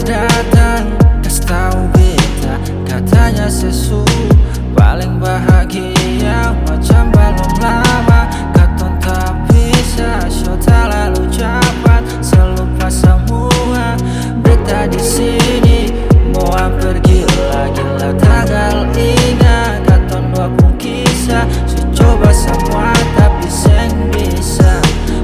datang, kasih tahu beta, katanya sesu paling bahagia macam belum lama. Katon tak bisa, show tak lalu cepat, selupa semua. Beta di sini mau pergi gila tagal ingat. Katon dua pun kisah, su coba semua tapi seng bisa.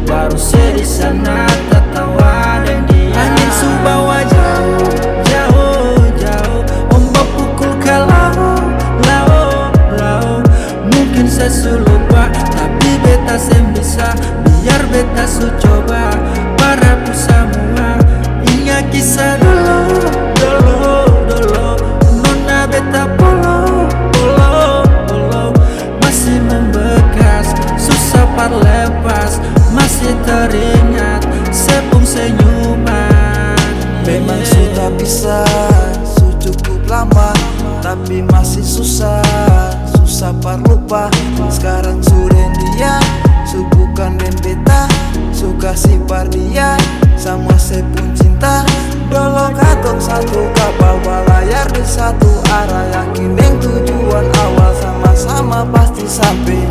Baru sedih sana tertawa dan dia. Angin su bawa jauh, jauh, jauh. Ombak pukul ke laut, laut, laut. Mungkin saya su lupa, tapi beta sem bisa. Biar beta su coba para semua. Ingat kisah dulu, dulu, dulu. Nona beta polo, polo, polo. Masih membekas, susah par lepas. Masih teringat sepung senyuman. Memang sudah bisa, su cukup lama, tapi masih susah, susah par lupa. Sekarang su den dia, su bukan den beta. Su kasih par dia, sama sepung cinta. Dolo katong satu kapal balayar di satu arah. Yakin yang tujuan awal sama-sama pasti sampai.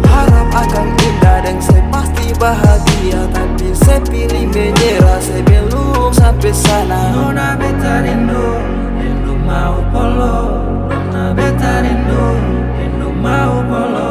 Harap akan indah dan saya pasti bahagia, tapi saya pilih menyerah, saya belum sampai sana. Nona beta rindu, rindu mau polo. Nona beta rindu, rindu mau polo.